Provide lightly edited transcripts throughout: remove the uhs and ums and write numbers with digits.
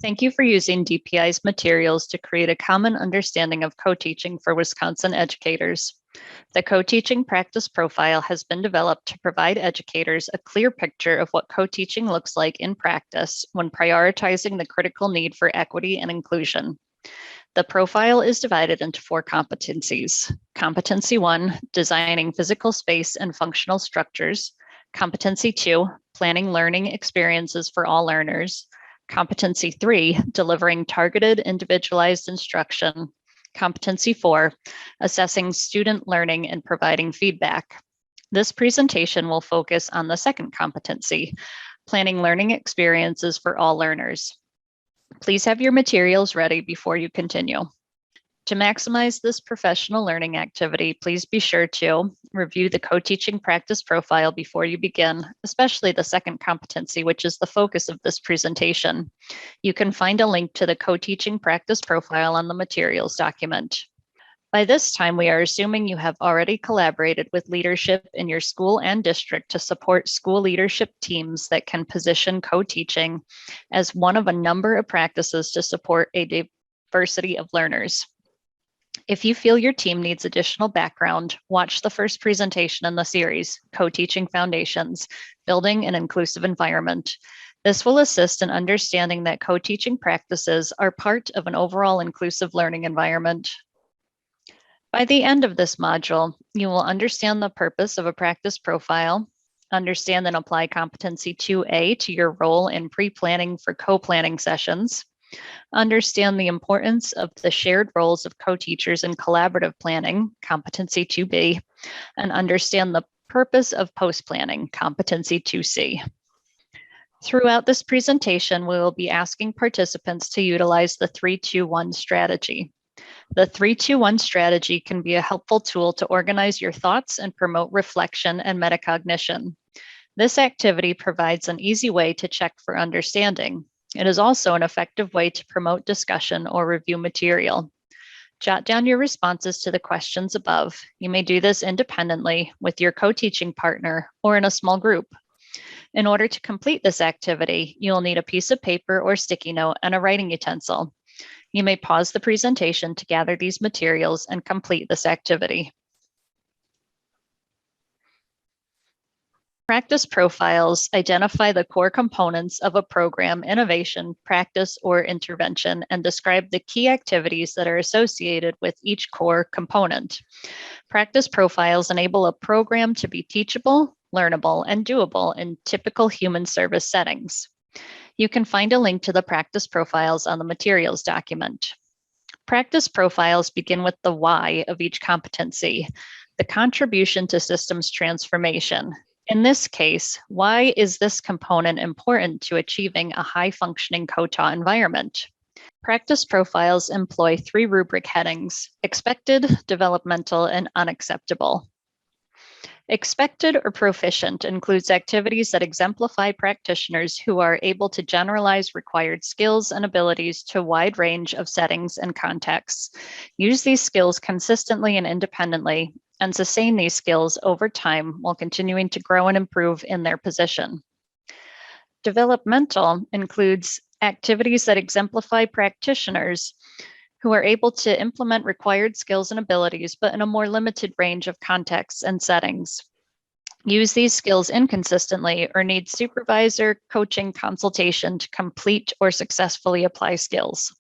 Thank you for using DPI's materials to create a common understanding of co-teaching for Wisconsin educators. The co-teaching practice profile has been developed to provide educators a clear picture of what co-teaching looks like in practice when prioritizing the critical need for equity and inclusion. The profile is divided into 4 competencies. Competency 1, designing physical space and functional structures. Competency 2, planning learning experiences for all learners. Competency 3, delivering targeted individualized instruction. Competency 4, assessing student learning and providing feedback. This presentation will focus on the second competency, planning learning experiences for all learners. Please have your materials ready before you continue. To maximize this professional learning activity, please be sure to review the co-teaching practice profile before you begin, especially the second competency, which is the focus of this presentation. You can find a link to the co-teaching practice profile on the materials document. By this time, we are assuming you have already collaborated with leadership in your school and district to support school leadership teams that can position co-teaching as one of a number of practices to support a diversity of learners. If you feel your team needs additional background, watch the first presentation in the series, Co-Teaching Foundations, Building an Inclusive Environment. This will assist in understanding that co-teaching practices are part of an overall inclusive learning environment. By the end of this module, you will understand the purpose of a practice profile, understand and apply Competency 2A to your role in pre-planning for co-planning sessions, understand the importance of the shared roles of co-teachers in collaborative planning, Competency 2B, and understand the purpose of post-planning, Competency 2C. Throughout this presentation, we will be asking participants to utilize the 3-2-1 strategy. The 3-2-1 strategy can be a helpful tool to organize your thoughts and promote reflection and metacognition. This activity provides an easy way to check for understanding. It is also an effective way to promote discussion or review material. Jot down your responses to the questions above. You may do this independently with your co-teaching partner or in a small group. In order to complete this activity, you will need a piece of paper or sticky note and a writing utensil. You may pause the presentation to gather these materials and complete this activity. Practice profiles identify the core components of a program, innovation, practice, or intervention and describe the key activities that are associated with each core component. Practice profiles enable a program to be teachable, learnable, and doable in typical human service settings. You can find a link to the practice profiles on the materials document. Practice profiles begin with the why of each competency, the contribution to systems transformation. In this case, why is this component important to achieving a high-functioning co-taught environment? Practice profiles employ 3 rubric headings: expected, developmental, and unacceptable. Expected or proficient includes activities that exemplify practitioners who are able to generalize required skills and abilities to a wide range of settings and contexts, use these skills consistently and independently, and sustain these skills over time while continuing to grow and improve in their position. Developmental includes activities that exemplify practitioners who are able to implement required skills and abilities, but in a more limited range of contexts and settings. Use these skills inconsistently or need supervisor, coaching, consultation to complete or successfully apply skills.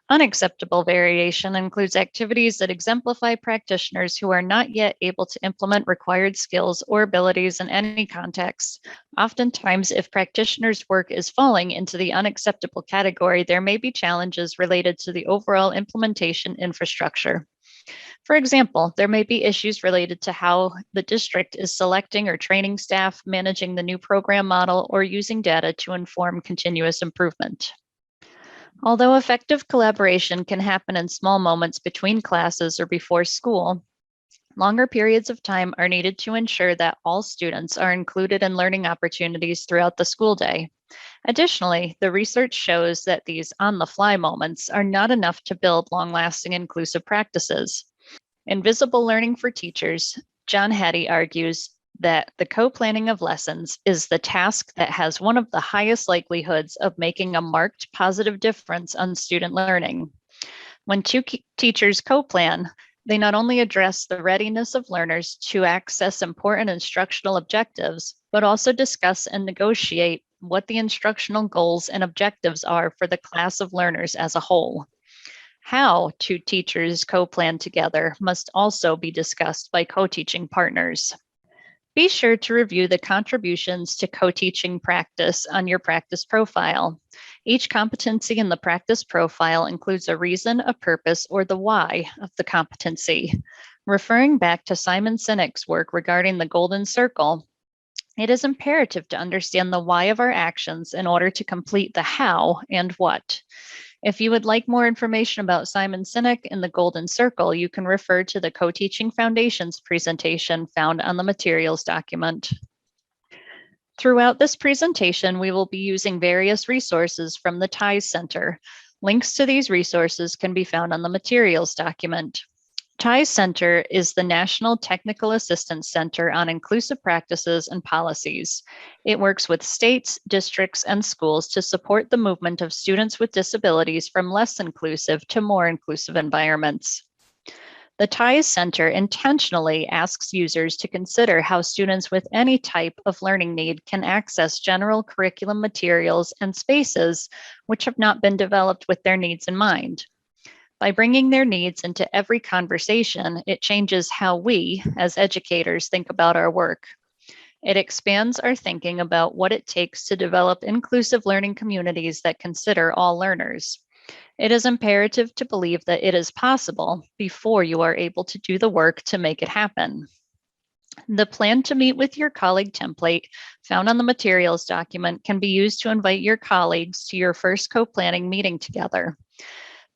Unacceptable variation includes activities that exemplify practitioners who are not yet able to implement required skills or abilities in any context. Oftentimes, if practitioners' work is falling into the unacceptable category, there may be challenges related to the overall implementation infrastructure. For example, there may be issues related to how the district is selecting or training staff, managing the new program model, or using data to inform continuous improvement. Although effective collaboration can happen in small moments between classes or before school, longer periods of time are needed to ensure that all students are included in learning opportunities throughout the school day. Additionally, the research shows that these on-the-fly moments are not enough to build long-lasting inclusive practices. In Visible Learning for Teachers, John Hattie argues that the co-planning of lessons is the task that has one of the highest likelihoods of making a marked positive difference on student learning. When two teachers co-plan, they not only address the readiness of learners to access important instructional objectives, but also discuss and negotiate what the instructional goals and objectives are for the class of learners as a whole. How two teachers co-plan together must also be discussed by co-teaching partners. Be sure to review the contributions to co-teaching practice on your practice profile. Each competency in the practice profile includes a reason, a purpose, or the why of the competency. Referring back to Simon Sinek's work regarding the golden circle, it is imperative to understand the why of our actions in order to complete the how and what. If you would like more information about Simon Sinek and the Golden Circle, you can refer to the Co-Teaching Foundations presentation found on the materials document. Throughout this presentation, we will be using various resources from the TIES Center. Links to these resources can be found on the materials document. TIES Center is the National Technical Assistance Center on Inclusive Practices and Policies. It works with states, districts, and schools to support the movement of students with disabilities from less inclusive to more inclusive environments. The TIES Center intentionally asks users to consider how students with any type of learning need can access general curriculum materials and spaces which have not been developed with their needs in mind. By bringing their needs into every conversation, it changes how we, as educators, think about our work. It expands our thinking about what it takes to develop inclusive learning communities that consider all learners. It is imperative to believe that it is possible before you are able to do the work to make it happen. The plan to meet with your colleague template found on the materials document can be used to invite your colleagues to your first co-planning meeting together.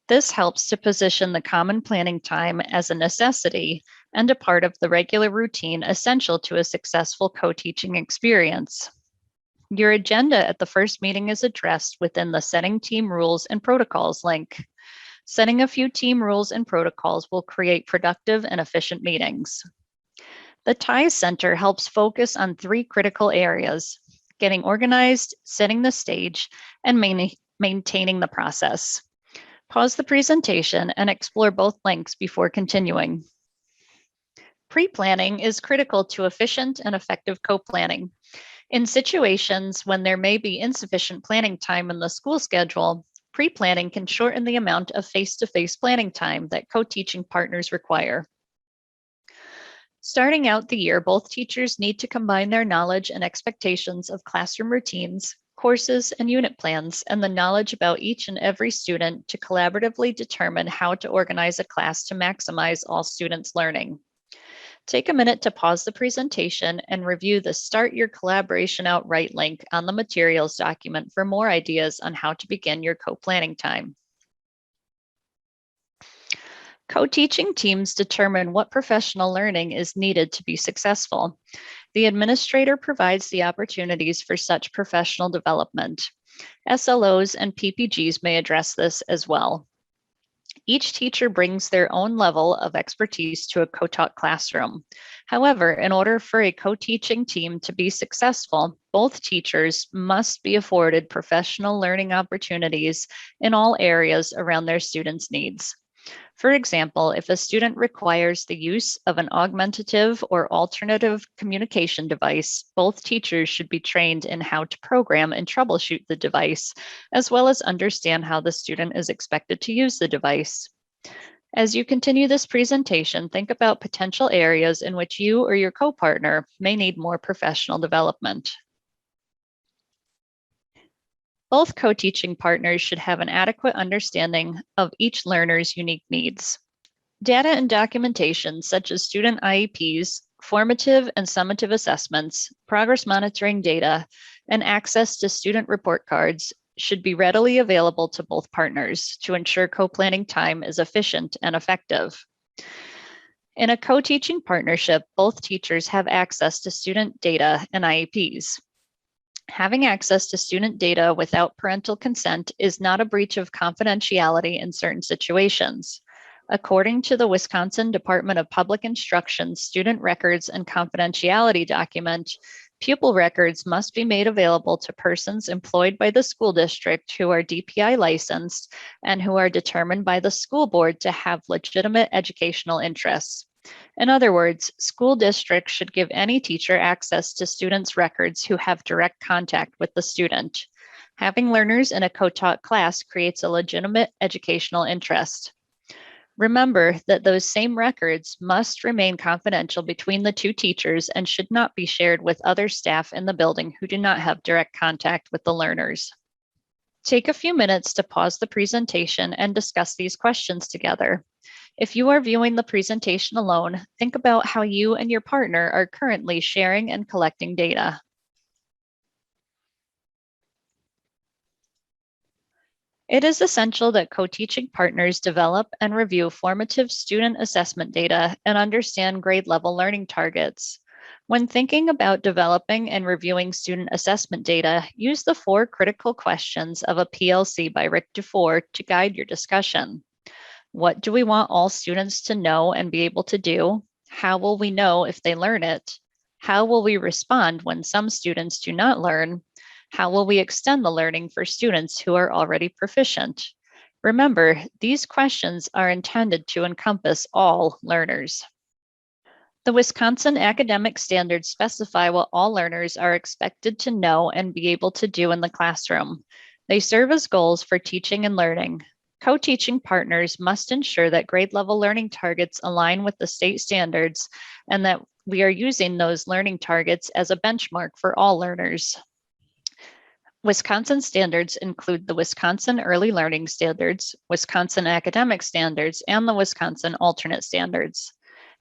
This helps to position the common planning time as a necessity and a part of the regular routine essential to a successful co-teaching experience. Your agenda at the first meeting is addressed within the Setting Team Rules and Protocols link. Setting a few team rules and protocols will create productive and efficient meetings. The TIES Center helps focus on three critical areas: getting organized, setting the stage, and maintaining the process. Pause the presentation and explore both links before continuing. Pre-planning is critical to efficient and effective co-planning. In situations when there may be insufficient planning time in the school schedule, pre-planning can shorten the amount of face-to-face planning time that co-teaching partners require. Starting out the year, both teachers need to combine their knowledge and expectations of classroom routines, courses, and unit plans, and the knowledge about each and every student to collaboratively determine how to organize a class to maximize all students' learning. Take a minute to pause the presentation and review the Start Your Collaboration Out Right link on the materials document for more ideas on how to begin your co-planning time. Co-teaching teams determine what professional learning is needed to be successful. The administrator provides the opportunities for such professional development. SLOs and PPGs may address this as well. Each teacher brings their own level of expertise to a co-taught classroom. However, in order for a co-teaching team to be successful, both teachers must be afforded professional learning opportunities in all areas around their students' needs. For example, if a student requires the use of an augmentative or alternative communication device, both teachers should be trained in how to program and troubleshoot the device, as well as understand how the student is expected to use the device. As you continue this presentation, think about potential areas in which you or your co-partner may need more professional development. Both co-teaching partners should have an adequate understanding of each learner's unique needs. Data and documentation, such as student IEPs, formative and summative assessments, progress monitoring data, and access to student report cards should be readily available to both partners to ensure co-planning time is efficient and effective. In a co-teaching partnership, both teachers have access to student data and IEPs. Having access to student data without parental consent is not a breach of confidentiality in certain situations. According to the Wisconsin Department of Public Instruction's Student Records and Confidentiality document, pupil records must be made available to persons employed by the school district who are DPI licensed and who are determined by the school board to have legitimate educational interests. In other words, school districts should give any teacher access to students' records who have direct contact with the student. Having learners in a co-taught class creates a legitimate educational interest. Remember that those same records must remain confidential between the two teachers and should not be shared with other staff in the building who do not have direct contact with the learners. Take a few minutes to pause the presentation and discuss these questions together. If you are viewing the presentation alone, think about how you and your partner are currently sharing and collecting data. It is essential that co-teaching partners develop and review formative student assessment data and understand grade level learning targets. When thinking about developing and reviewing student assessment data, use the 4 critical questions of a PLC by Rick Dufour to guide your discussion. What do we want all students to know and be able to do? How will we know if they learn it? How will we respond when some students do not learn? How will we extend the learning for students who are already proficient? Remember, these questions are intended to encompass all learners. The Wisconsin academic standards specify what all learners are expected to know and be able to do in the classroom. They serve as goals for teaching and learning. Co-teaching partners must ensure that grade level learning targets align with the state standards and that we are using those learning targets as a benchmark for all learners. Wisconsin standards include the Wisconsin Early Learning Standards, Wisconsin Academic Standards, and the Wisconsin Alternate Standards.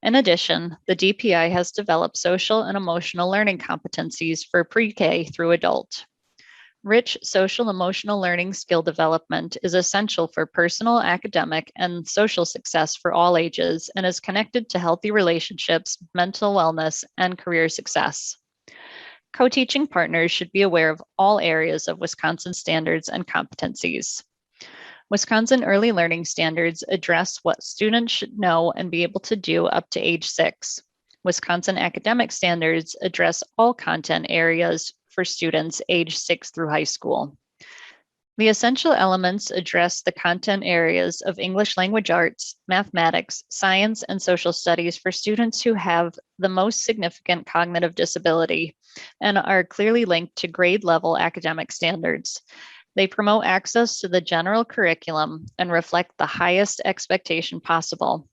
In addition, the DPI has developed social and emotional learning competencies for pre-K through adult. Rich social emotional learning skill development is essential for personal, academic, and social success for all ages and is connected to healthy relationships, mental wellness, and career success. Co-teaching partners should be aware of all areas of Wisconsin standards and competencies. Wisconsin Early Learning Standards address what students should know and be able to do up to age 6. Wisconsin Academic Standards address all content areas for students age 6 through high school. The essential elements address the content areas of English language arts, mathematics, science, and social studies for students who have the most significant cognitive disability and are clearly linked to grade level academic standards. They promote access to the general curriculum and reflect the highest expectation possible.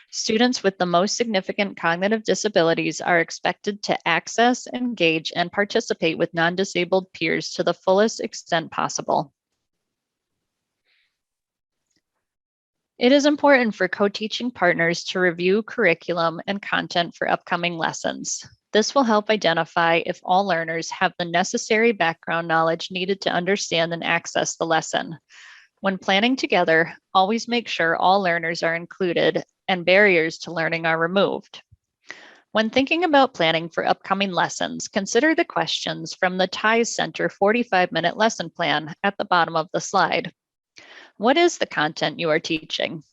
Students with the most significant cognitive disabilities are expected to access, engage, and participate with non-disabled peers to the fullest extent possible. It is important for co-teaching partners to review curriculum and content for upcoming lessons. This will help identify if all learners have the necessary background knowledge needed to understand and access the lesson. When planning together, always make sure all learners are included and barriers to learning are removed. When thinking about planning for upcoming lessons, consider the questions from the TIES Center 45-minute lesson plan at the bottom of the slide. What is the content you are teaching?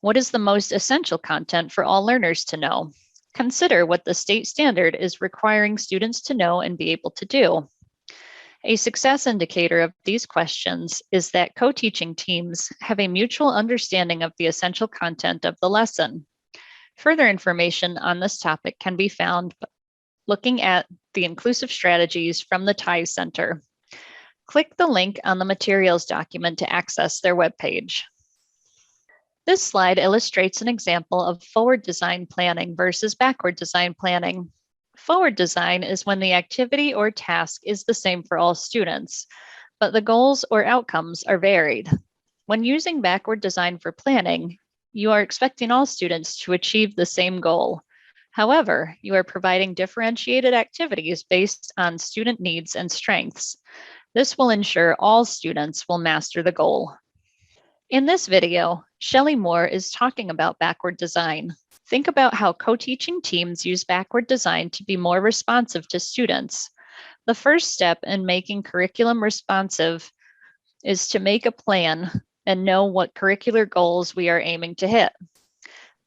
What is the most essential content for all learners to know? Consider what the state standard is requiring students to know and be able to do. A success indicator of these questions is that co-teaching teams have a mutual understanding of the essential content of the lesson. Further information on this topic can be found looking at the inclusive strategies from the TIES Center. Click the link on the materials document to access their webpage. This slide illustrates an example of forward design planning versus backward design planning. Forward design is when the activity or task is the same for all students, but the goals or outcomes are varied. When using backward design for planning, you are expecting all students to achieve the same goal. However, you are providing differentiated activities based on student needs and strengths. This will ensure all students will master the goal. In this video, Shelley Moore is talking about backward design. Think about how co-teaching teams use backward design to be more responsive to students. The first step in making curriculum responsive is to make a plan and know what curricular goals we are aiming to hit.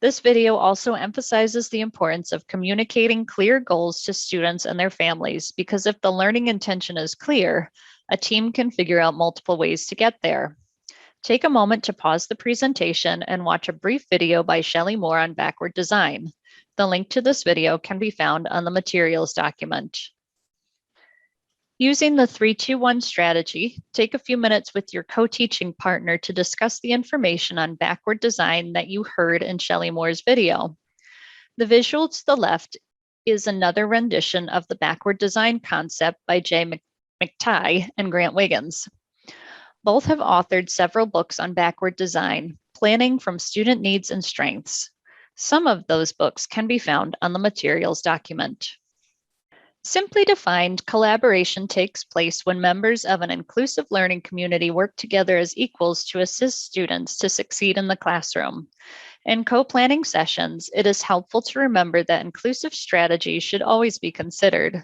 This video also emphasizes the importance of communicating clear goals to students and their families, because if the learning intention is clear, a team can figure out multiple ways to get there. Take a moment to pause the presentation and watch a brief video by Shelley Moore on backward design. The link to this video can be found on the materials document. Using the 3-2-1 strategy, take a few minutes with your co-teaching partner to discuss the information on backward design that you heard in Shelley Moore's video. The visual to the left is another rendition of the backward design concept by Jay McTighe and Grant Wiggins. Both have authored several books on backward design, planning from student needs and strengths. Some of those books can be found on the materials document. Simply defined, collaboration takes place when members of an inclusive learning community work together as equals to assist students to succeed in the classroom. In co-planning sessions, it is helpful to remember that inclusive strategies should always be considered.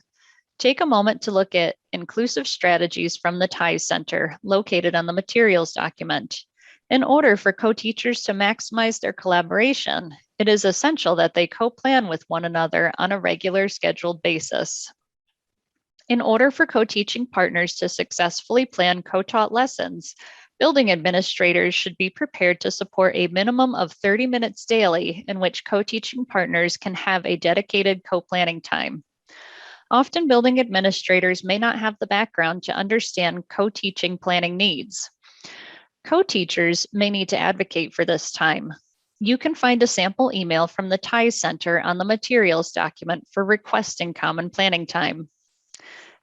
Take a moment to look at inclusive strategies from the TIES Center, located on the materials document. In order for co-teachers to maximize their collaboration, it is essential that they co-plan with one another on a regular scheduled basis. In order for co-teaching partners to successfully plan co-taught lessons, building administrators should be prepared to support a minimum of 30 minutes daily in which co-teaching partners can have a dedicated co-planning time. Often, building administrators may not have the background to understand co-teaching planning needs. Co-teachers may need to advocate for this time. You can find a sample email from the TIES Center on the materials document for requesting common planning time.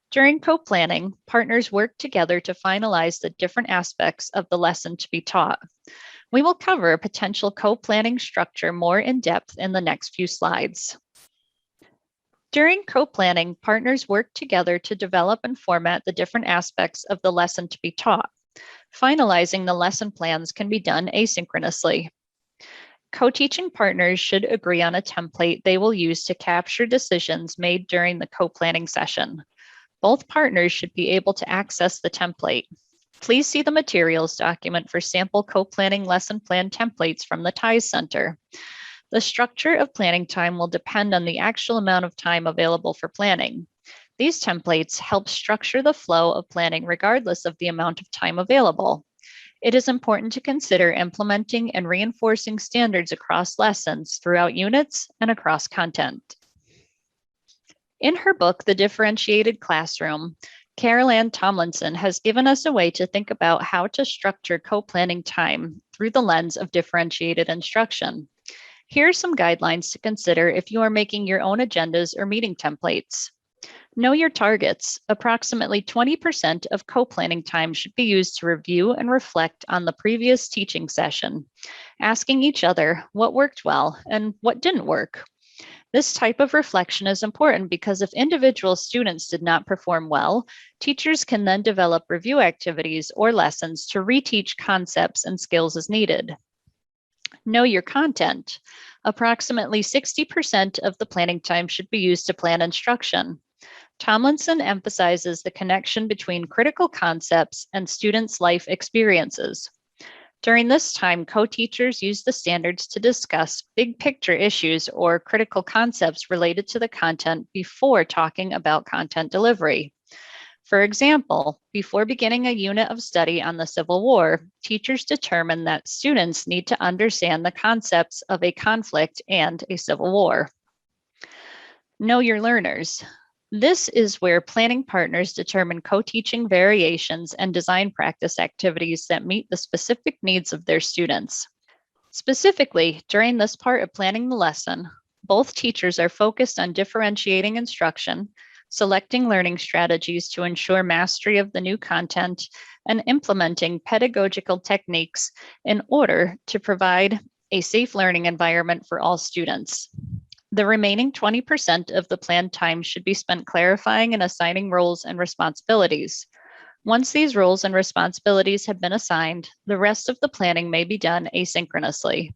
During co-planning, partners work together to finalize the different aspects of the lesson to be taught. We will cover a potential co-planning structure more in depth in the next few slides. During co-planning, partners work together to develop and format the different aspects of the lesson to be taught. Finalizing the lesson plans can be done asynchronously. Co-teaching partners should agree on a template they will use to capture decisions made during the co-planning session. Both partners should be able to access the template. Please see the materials document for sample co-planning lesson plan templates from the TIES Center. The structure of planning time will depend on the actual amount of time available for planning. These templates help structure the flow of planning regardless of the amount of time available. It is important to consider implementing and reinforcing standards across lessons throughout units and across content. In her book, The Differentiated Classroom, Carol Ann Tomlinson has given us a way to think about how to structure co-planning time through the lens of differentiated instruction. Here are some guidelines to consider if you are making your own agendas or meeting templates. Know your targets. Approximately 20% of co-planning time should be used to review and reflect on the previous teaching session, asking each other what worked well and what didn't work. This type of reflection is important because if individual students did not perform well, teachers can then develop review activities or lessons to reteach concepts and skills as needed. Know your content. Approximately 60% of the planning time should be used to plan instruction. Tomlinson emphasizes the connection between critical concepts and students' life experiences. During this time, co-teachers use the standards to discuss big picture issues or critical concepts related to the content before talking about content delivery. For example, before beginning a unit of study on the Civil War, teachers determine that students need to understand the concepts of a conflict and a civil war. Know your learners. This is where planning partners determine co-teaching variations and design practice activities that meet the specific needs of their students. Specifically, during this part of planning the lesson, both teachers are focused on differentiating instruction, selecting learning strategies to ensure mastery of the new content, and implementing pedagogical techniques in order to provide a safe learning environment for all students. The remaining 20% of the planned time should be spent clarifying and assigning roles and responsibilities. Once these roles and responsibilities have been assigned, the rest of the planning may be done asynchronously.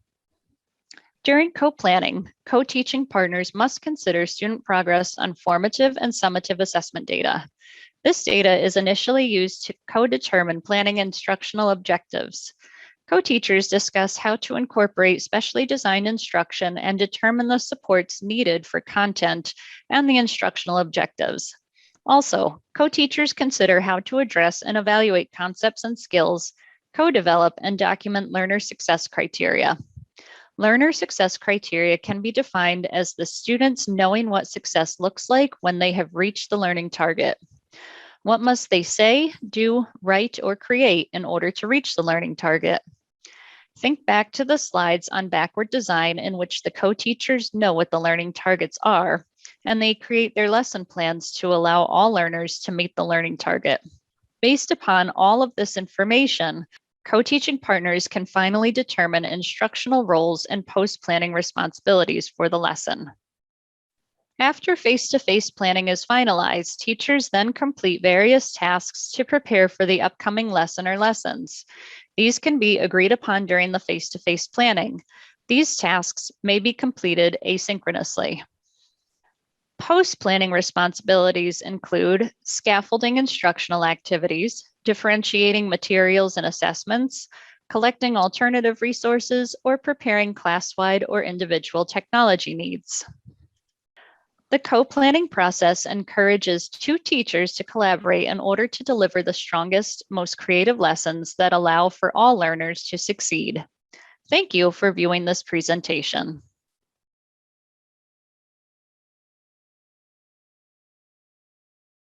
During co-planning, co-teaching partners must consider student progress on formative and summative assessment data. This data is initially used to co-determine planning instructional objectives. Co-teachers discuss how to incorporate specially designed instruction and determine the supports needed for content and the instructional objectives. Also, co-teachers consider how to address and evaluate concepts and skills, co-develop and document learner success criteria. Learner success criteria can be defined as the students knowing what success looks like when they have reached the learning target. What must they say, do, write, or create in order to reach the learning target? Think back to the slides on backward design in which the co-teachers know what the learning targets are, and they create their lesson plans to allow all learners to meet the learning target. Based upon all of this information, co-teaching partners can finally determine instructional roles and post-planning responsibilities for the lesson. After face-to-face planning is finalized, teachers then complete various tasks to prepare for the upcoming lesson or lessons. These can be agreed upon during the face-to-face planning. These tasks may be completed asynchronously. Post-planning responsibilities include scaffolding instructional activities, differentiating materials and assessments, collecting alternative resources, or preparing class-wide or individual technology needs. The co-planning process encourages two teachers to collaborate in order to deliver the strongest, most creative lessons that allow for all learners to succeed. Thank you for viewing this presentation.